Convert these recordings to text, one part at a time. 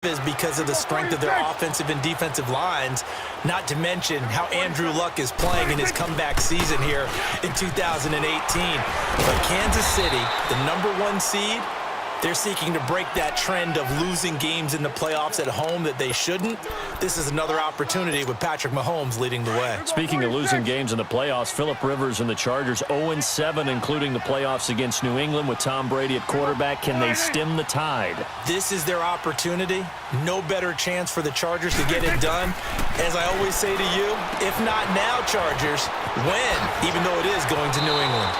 is because of the strength of their offensive and defensive lines, not to mention how Andrew Luck is playing in his comeback season here in 2018. But Kansas City, the #1 seed, they're seeking to break that trend of losing games in the playoffs at home that they shouldn't. This is another opportunity with Patrick Mahomes leading the way. Speaking of losing games in the playoffs, Phillip Rivers and the Chargers 0-7, including the playoffs against New England with Tom Brady at quarterback. Can they stem the tide? This is their opportunity. No better chance for the Chargers to get it done. As I always say to you, if not now, Chargers, when? Even though it is going to New England.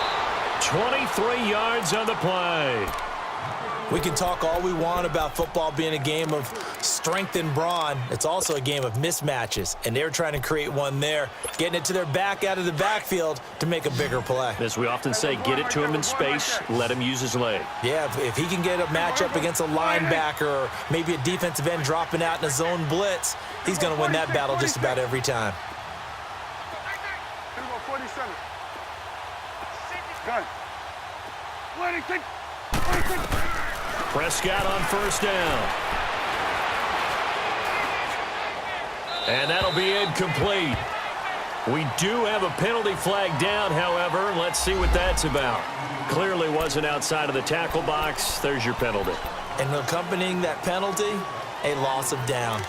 23 yards on the play. We can talk all we want about football being a game of strength and brawn. It's also a game of mismatches, and they're trying to create one there, getting it to their back out of the backfield to make a bigger play. As we often say, get it to him in space, let him use his leg. Yeah, if he can get a matchup against a linebacker or maybe a defensive end dropping out in a zone blitz, he's going to win that battle just about every time. Prescott on first down. And that'll be incomplete. We do have a penalty flag down, however. Let's see what that's about. Clearly wasn't outside of the tackle box. There's your penalty. And accompanying that penalty, a loss of down.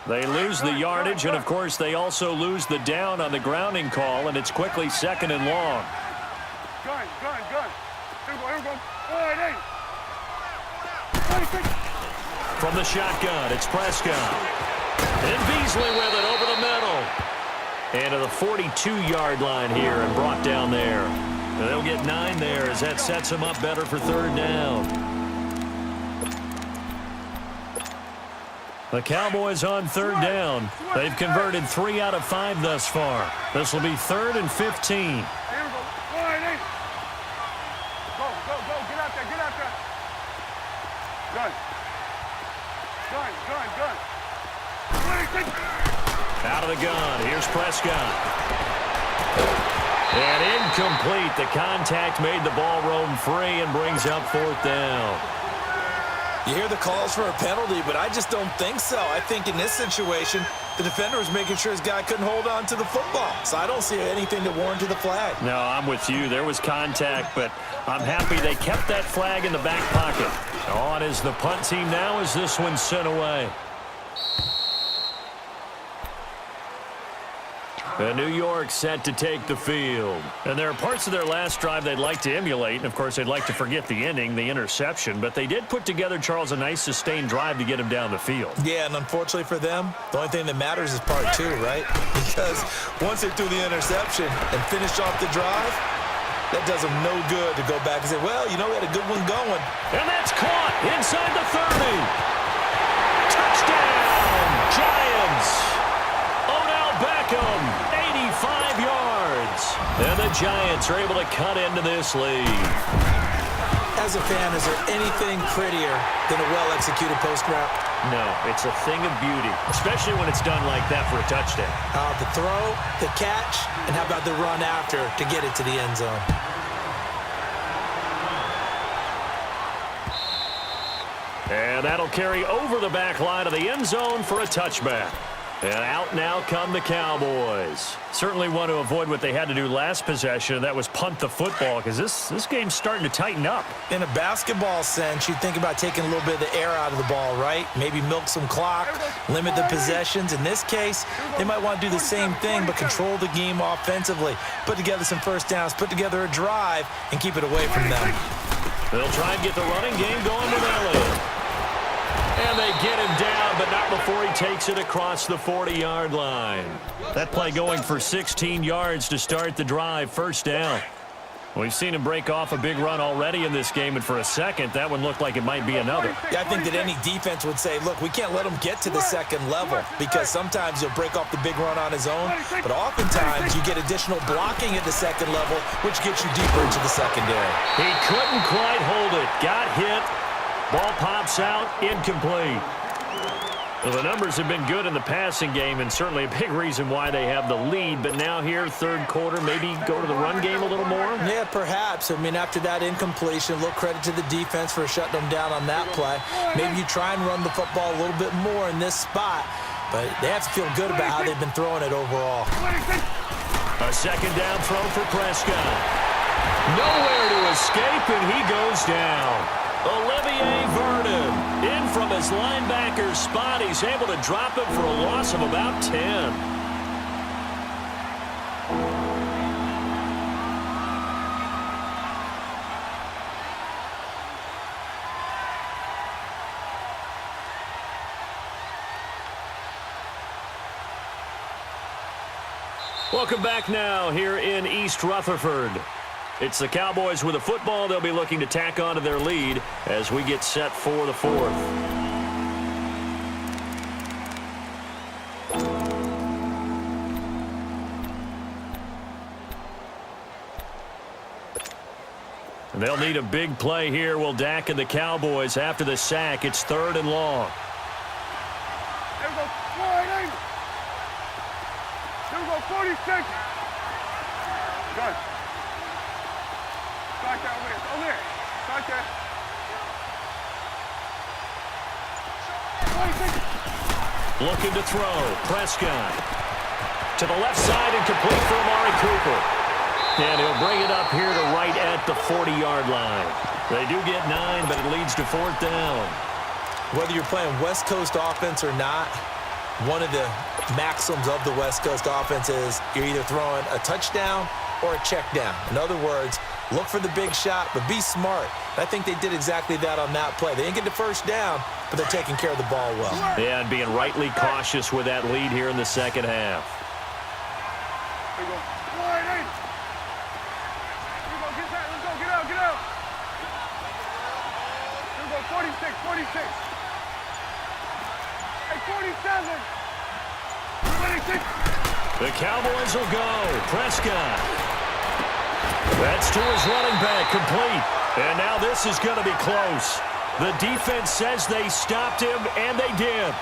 They lose the yardage, and, of course, they also lose the down on the grounding call, and it's quickly second and long. Gun. Here we go. From the shotgun, it's Prescott. And Beasley with it over the middle. And to the 42-yard line here and brought down there. And they'll get 9 there as that sets them up better for third down. The Cowboys on third down. They've converted 3 out of 5 thus far. This will be 3rd and 15. Here we go. Go. Get out there. Gun. Out of the gun. Here's Prescott. And incomplete. The contact made the ball roam free and brings up 4th down. You hear the calls for a penalty, but I just don't think so. I think in this situation, the defender was making sure his guy couldn't hold on to the football. So I don't see anything to warrant the flag. No, I'm with you. There was contact, but I'm happy they kept that flag in the back pocket. On is the punt team now as this one's sent away. And New York set to take the field. And there are parts of their last drive they'd like to emulate. And, of course, they'd like to forget the ending, the interception. But they did put together, Charles, a nice sustained drive to get him down the field. Yeah, and unfortunately for them, the only thing that matters is part 2, right? Because once they threw the interception and finished off the drive, that does them no good to go back and say, well, we had a good one going. And that's caught inside the 30. Touchdown, Giants. Odell Beckham, 85 yards. And the Giants are able to cut into this lead. As a fan, is there anything prettier than a well-executed post route? No, it's a thing of beauty, especially when it's done like that for a touchdown. The throw, the catch, and how about the run after to get it to the end zone? And that'll carry over the back line of the end zone for a touchback. And out now come the Cowboys. Certainly want to avoid what they had to do last possession, and that was punt the football, because this game's starting to tighten up. In a basketball sense, you think about taking a little bit of the air out of the ball, right? Maybe milk some clock, limit the possessions. In this case, they might want to do the same thing, but control the game offensively. Put together some first downs, put together a drive, and keep it away from them. They'll try and get the running game going with Elliott. And they get him down, but not before he takes it across the 40-yard line. That play going for 16 yards to start the drive, first down. We've seen him break off a big run already in this game, and for a second, that one looked like it might be another. Yeah, I think that any defense would say, look, we can't let him get to the second level, because sometimes he'll break off the big run on his own, but oftentimes you get additional blocking at the second level, which gets you deeper into the secondary. He couldn't quite hold it. Got hit. Ball pops out, incomplete. Well, the numbers have been good in the passing game and certainly a big reason why they have the lead. But now here, third quarter, maybe go to the run game a little more? Yeah, perhaps. I mean, after that incompletion, a little credit to the defense for shutting them down on that play. Maybe you try and run the football a little bit more in this spot. But they have to feel good about how they've been throwing it overall. A second down throw for Prescott. Nowhere to escape, and he goes down. Olivier Vernon in from his linebacker spot. He's able to drop it for a loss of about 10. Welcome back now here in East Rutherford. It's the Cowboys with a football. They'll be looking to tack on to their lead as we get set for the fourth. And they'll need a big play here. Will Dak and the Cowboys after the sack. It's 3rd and long. There we go. 46. Good. Start that over there. Start that. 26. Looking to throw. Prescott. To the left side and complete for Amari Cooper. And he'll bring it up here to right at the 40-yard line. They do get 9, but it leads to 4th down. Whether you're playing West Coast offense or not, one of the maxims of the West Coast offense is you're either throwing a touchdown or a check down. In other words, look for the big shot, but be smart. I think they did exactly that on that play. They didn't get the first down, but they're taking care of the ball well. Yeah, and being rightly cautious with that lead here in the second half. There you go. Here we go. Get that. Let's go. Get out. Get out. Here we go. 46. Hey, 47. 26. The Cowboys will go. Prescott. That's to his running back, complete. And now this is going to be close. The defense says they stopped him, and they did.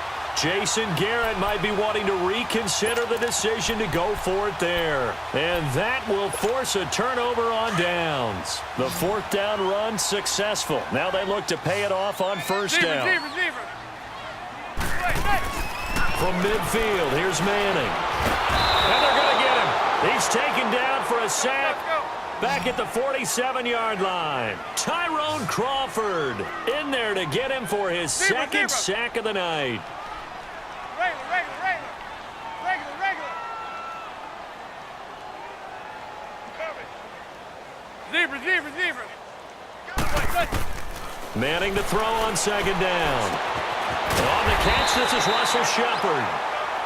Jason Garrett might be wanting to reconsider the decision to go for it there. And that will force a turnover on downs. The 4th down run successful. Now they look to pay it off on first down. Receiver. From midfield, here's Manning. And they're going to get him. He's taken down for a sack. Back at the 47-yard line. Tyrone Crawford in there to get him for his second sack of the night. Receiver. Manning to throw on second down. And on the catch, this is Russell Shepard.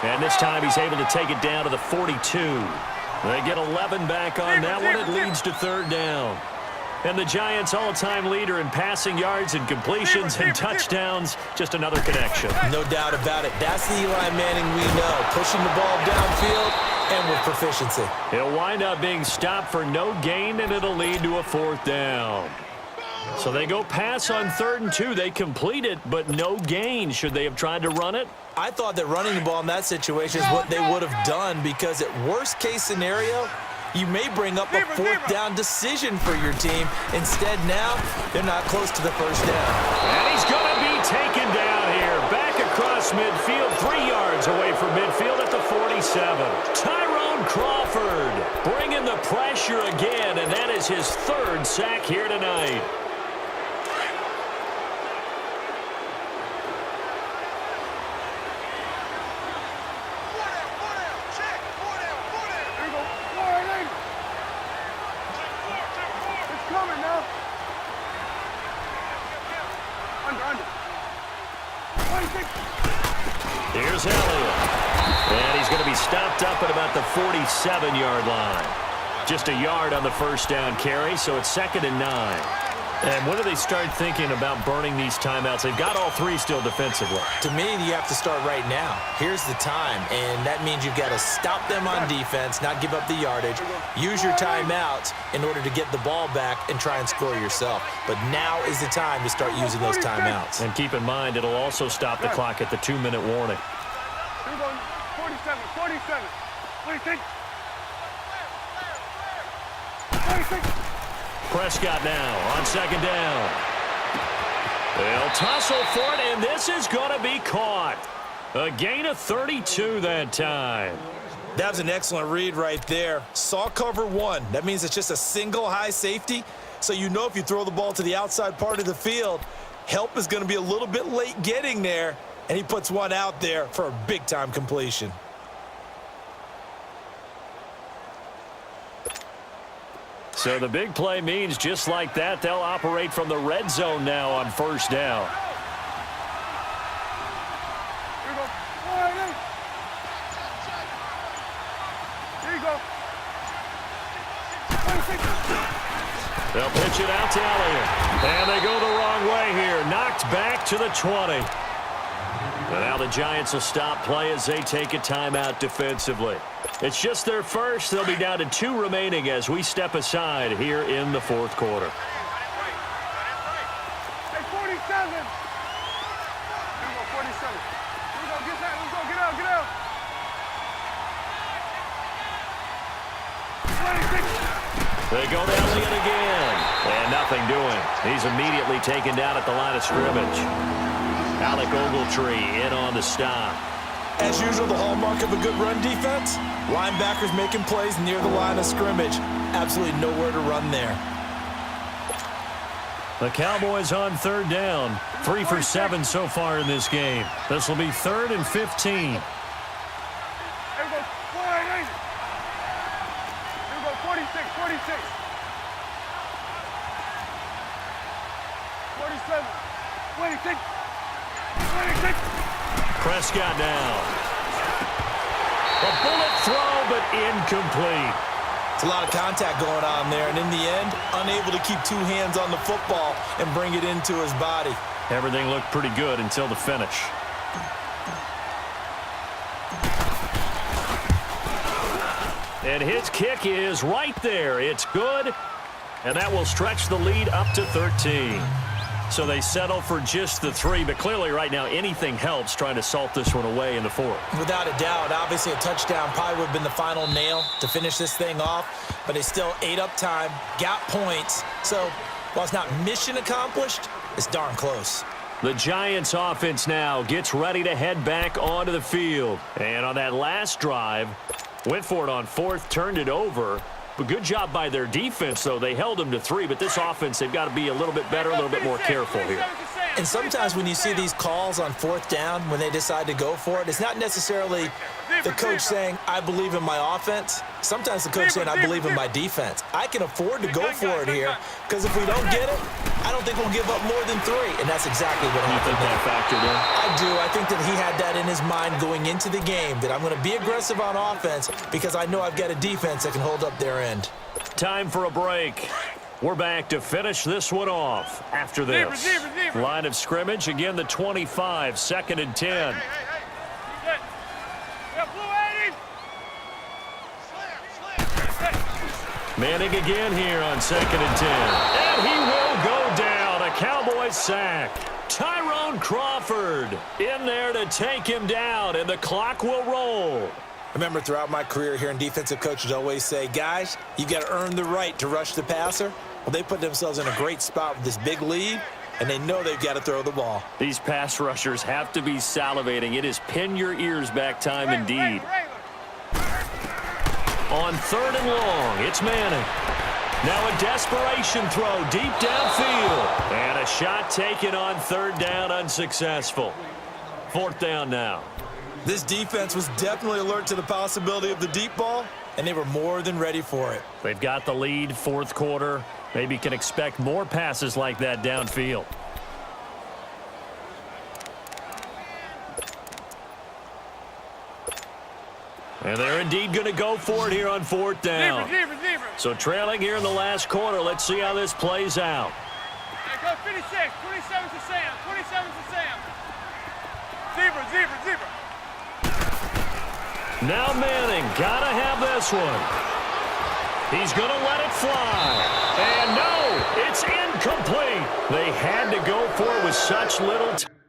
And this time he's able to take it down to the 42. They get 11 back on that one. It leads to 3rd down. And the Giants' all-time leader in passing yards and completions and touchdowns, just another connection. No doubt about it. That's the Eli Manning we know. Pushing the ball downfield and with proficiency. He'll wind up being stopped for no gain, and it'll lead to a 4th down. So they go pass on 3rd and 2. They complete it, but no gain. Should they have tried to run it? I thought that running the ball in that situation is what they would have done, because at worst case scenario, you may bring up a 4th down decision for your team. Instead, now they're not close to the first down. And he's going to be taken down here. Back across midfield, 3 yards away from midfield at the 47. Tyrone Crawford bringing the pressure again, and that is his 3rd sack here tonight. Here's Elliott. And he's going to be stopped up at about the 47-yard line. Just a yard on the first down carry, so it's 2nd and 9. And when do they start thinking about burning these timeouts? They've got all three still defensively. To me, you have to start right now. Here's the time, and that means you've got to stop them on defense, not give up the yardage, use your timeouts in order to get the ball back and try and score yourself. But now is the time to start using those timeouts. And keep in mind, it'll also stop the clock at the 2-minute warning. Here we go. 47, 47. 46. 46. Prescott now on second down. They'll tussle for it, and this is going to be caught. A gain of 32 that time. That was an excellent read right there. Saw cover one. That means it's just a single high safety. So you know if you throw the ball to the outside part of the field, help is going to be a little bit late getting there, and he puts one out there for a big-time completion. So the big play means just like that, they'll operate from the red zone now on first down. Here we go. All right, hey. Here you go. 26. They'll pitch it out to Elliott. And they go the wrong way here. Knocked back to the 20. And now the Giants will stop play as they take a timeout defensively. It's just their first. They'll be down to 2 remaining as we step aside here in the fourth quarter. Hey, 47. Here we go, 47. Here we go, get that. Let's go, get out, get out. 26. They go to Elliott again. And nothing doing. He's immediately taken down at the line of scrimmage. Alec Ogletree in on the stop. As usual, the hallmark of a good run defense, linebackers making plays near the line of scrimmage. Absolutely nowhere to run there. The Cowboys on third down. 3 for 7 so far in this game. This will be 3rd and 15. Here we go, 48. Here we go, 46, 46. 47, 26, 26. Prescott now. A bullet throw, but incomplete. It's a lot of contact going on there, and in the end, unable to keep 2 hands on the football and bring it into his body. Everything looked pretty good until the finish. And his kick is right there. It's good, and that will stretch the lead up to 13. So they settle for just the 3, but clearly right now anything helps trying to salt this one away in the 4th. Without a doubt, obviously a touchdown probably would have been the final nail to finish this thing off, but they still ate up time, got points. So while it's not mission accomplished, it's darn close. The Giants offense now gets ready to head back onto the field. And on that last drive, went for it on 4th, turned it over. But good job by their defense, though. They held them to 3, but this offense, they've got to be a little bit better, a little bit more careful here. And sometimes when you see these calls on 4th down, when they decide to go for it, it's not necessarily the coach saying, I believe in my offense. Sometimes the coach saying, I believe in my defense. I can afford to go for it here, because if we don't get it, I don't think we'll give up more than 3. And that's exactly what happened. You think that factored in? I do. I think that he had that in his mind going into the game, that I'm going to be aggressive on offense because I know I've got a defense that can hold up their end. Time for a break. We're back to finish this one off after this. Line of scrimmage, again the 25, 2nd and 10. Manning again here on 2nd and 10. And he will go down. A Cowboys sack. Tyrone Crawford in there to take him down, and the clock will roll. I remember throughout my career hearing defensive coaches always say, guys, you got to earn the right to rush the passer. Well, they put themselves in a great spot with this big lead, and they know they've got to throw the ball. These pass rushers have to be salivating. It is pin your ears back time indeed. On 3rd and long, it's Manning. Now a desperation throw deep downfield. And a shot taken on 3rd down, unsuccessful. 4th down now. This defense was definitely alert to the possibility of the deep ball, and they were more than ready for it. They've got the lead, 4th quarter. Maybe can expect more passes like that downfield. And they're indeed going to go for it here on 4th down. So trailing here in the last quarter, let's see how this plays out. 56. 27 to Sam. 27 to Sam. Zebra, zebra, zebra. Now Manning, gotta have this one. He's gonna let it fly. And no, it's incomplete. They had to go for it with such little time.